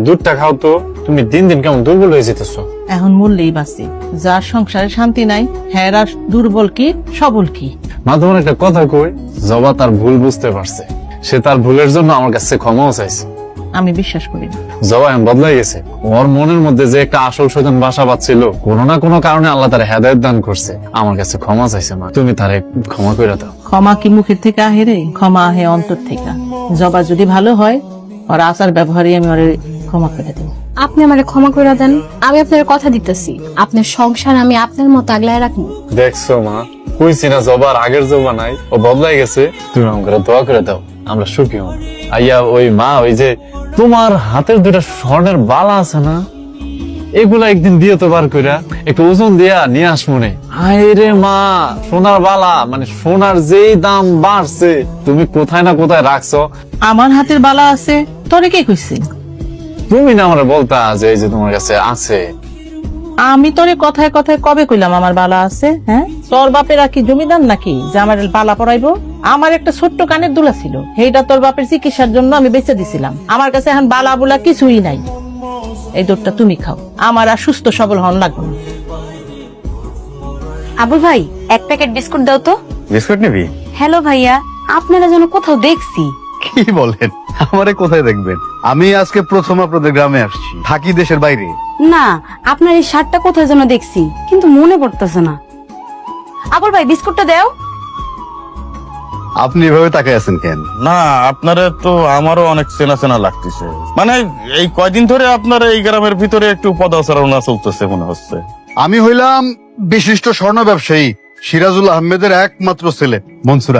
দুধটা খাও তো। তুমি দিন দিন কেমন দুর্বল হয়ে যেতেছো। এখন মূল্যেই বাঁচে, যার সংসারে শান্তি নাই হ্যাঁ আর দুর্বল কি সবল কি। মা তোমার একটা কথা কই, জবা তার ভুল বুঝতে পারছে, সে তার ভুলের জন্য আমার কাছে ক্ষমাও চাইছে। আমি বিশ্বাস করি না। জবা এখন বদলাই গেছে, ওর মনের মধ্যে যে একটা আসল স্বজন বাসা বাঁধছিল, কোনো না কোনো কারণে আল্লাহ তার হেদায়েত দান করছে, আমার কাছে ক্ষমা চাইছে। মা তুমি তারে ক্ষমা করে দাও। ক্ষমা কি মুখের থেকে আহে রে, ক্ষমা আহে অন্তর থেকে। জবা যদি ভালো হয় ওর আচার ব্যবহারে আমি ওরে ক্ষমা করে দেব। আপনি আমারে ক্ষমা করে দেন, আমি আপনার কথা দিতেছি, আপনার সংসার আমি আপনার মতো আগলায় রাখবো। দেখছো মা, কইছি না জবার আগের জবা নাই, ও বদলাই গেছে। তুমি আমাকে দোয়া করে দাও, আমরা সুখী হব। আইয়া ওই মা, ওই যে তোমার হাতের দুটা স্বর্ণের বালা আছে না, এগুলা একদিন দিয়ে তো বার কইরা একটু ওজন দিয়া নিয়ে আস মনে। হায় রে মা, সোনার বালা মানে সোনার যেই দাম বাড়ছে, তুমি কোথায় না কোথায় রাখছো। আমার হাতের বালা আছে তোরে কে কইছে? তুমি না আমার বলতা যে এই যে তোমার কাছে আছে। আমি তোরে কথায় কথায় কবে কইলাম আমার বালা আছে? হ্যাঁ, তোর বাপেরা কি জমিদার নাকি যে আমার বালা পরাইবো? আমার একটা ছোট্ট কানের দুলা ছিল, সেইটা তোর বাপের চিকিৎসার জন্য আমি বেঁচে দিছিলাম। আমার কাছে এখন বালা বুলা কিছুই নাই। এই দুধটা তুমি খাও, আমার আর সুস্থ সবল হন লাগবে না। আবুল ভাই, এক প্যাকেট বিস্কুট দাও তো। বিস্কুট নিবি? হ্যালো ভাইয়া, আপনারা যেন কোথাও দেখছি। কি বলেন, আমারে কোথায় দেখবেন? আমি আজকে প্রথম আপনাদের গ্রামে আসছি, থাকি দেশের বাইরে। না, আপনার এই শার্টটা কোথায় যেন দেখছি, কিন্তু মনে পড়তেছে না। আবুল ভাই, বিস্কুটটা দাও। আপনি এভাবে তাকায় আছেন কেন? না, আপনারা তো আমারও অনেক চেনা চেনা লাগতেছে। মানে এই কয়দিন ধরে আপনার এই গ্রামের ভিতরে একটু পদচারণা চলতেছে মনে হচ্ছে। আমি হইলাম বিশিষ্ট স্বর্ণ ব্যবসায়ী সিরাজুল আহমেদের একমাত্র ছেলে মনসুর